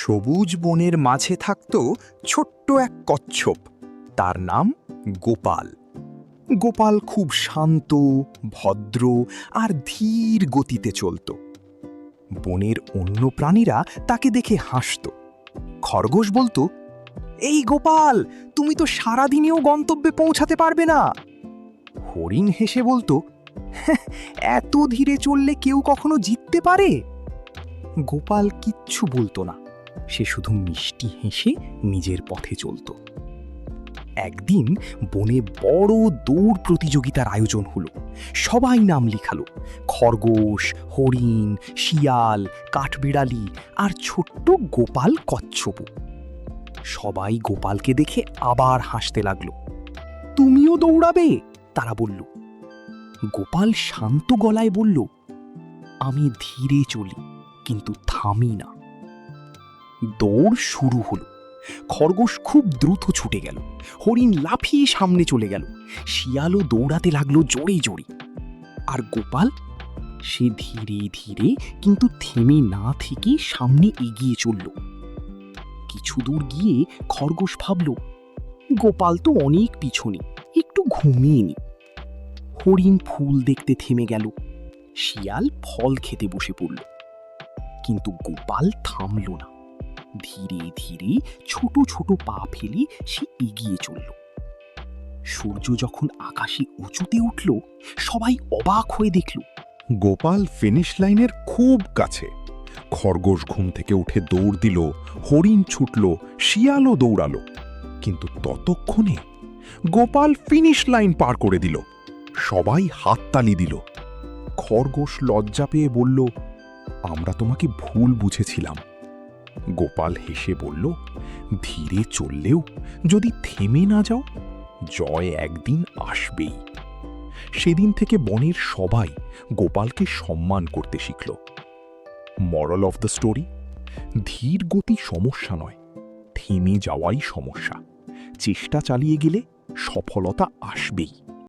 সবুজ বনের মাঝে থাকত ছোট্ট এক কচ্ছপ। তার নাম গোপাল। গোপাল খুব শান্ত, ভদ্র আর ধীর গতিতে চলত। বনের অন্য প্রাণীরা তাকে দেখে হাসত। খরগোশ বলতো, এই গোপাল, তুমি তো সারাদিনেও গন্তব্যে পৌঁছাতে পারবে না। হরিণ হেসে বলতো, "হ্যাঁ, এত ধীরে চললে কেউ কখনো জিততে পারে?" গোপাল কিচ্ছু বলতো না, সে শুধু মিষ্টি হেসে নিজের পথে চলত। একদিন বনে বড় দৌড় প্রতিযোগিতার আয়োজন হলো। সবাই নাম লিখালো, খরগোশ, হরিণ, শিয়াল, কাঠবিড়ালি আর ছোট্ট গোপাল কচ্ছপ। সবাই গোপালকে দেখে আবার হাসতে লাগলো। তুমিও দৌড়াবে? তারা বলল। গোপাল শান্ত গলায় বলল, আমি ধীরে চলি, কিন্তু থামি না। দৌড় শুরু হলো। খরগোশ খুব দ্রুত ছুটে গেল, হরিণ লাফিয়ে সামনে চলে গেল, শিয়ালও দৌড়াতে লাগলো জোরে জোরে। আর গোপাল, সে ধীরে ধীরে কিন্তু থেমে না থেকে সামনে এগিয়ে চলল। কিছু দূর গিয়ে খরগোশ ভাবল, গোপাল তো অনেক পিছনে, একটু ঘুমিয়ে নি। হরিণ ফুল দেখতে থেমে গেল, শিয়াল ফল খেতে বসে পড়ল। কিন্তু গোপাল থামল না। ধীরে ধীরে ছোট ছোট পা ফেলে সে এগিয়ে চলল। সূর্য যখন আকাশে উঁচুতে উঠল, সবাই অবাক হয়ে দেখল, গোপাল ফিনিশ লাইনের খুব কাছে। খরগোশ ঘুম থেকে উঠে দৌড় দিল, হরিণ ছুটল, শিয়ালও দৌড়ালো। কিন্তু ততক্ষণে গোপাল ফিনিশ লাইন পার করে দিল। সবাই হাততালি দিল। খরগোশ লজ্জা পেয়ে বলল, আমরা তোমাকে ভুল বুঝেছিলাম। গোপাল হেসে বলল, ধীরে চললেও যদি থেমে না যাও, জয় একদিন আসবেই। সেদিন থেকে বনের সবাই গোপালকে সম্মান করতে শিখল। মরাল অফ দ্য স্টোরি, ধীর গতি সমস্যা নয়, থেমে যাওয়াই সমস্যা। চেষ্টা চালিয়ে গেলে সফলতা আসবেই।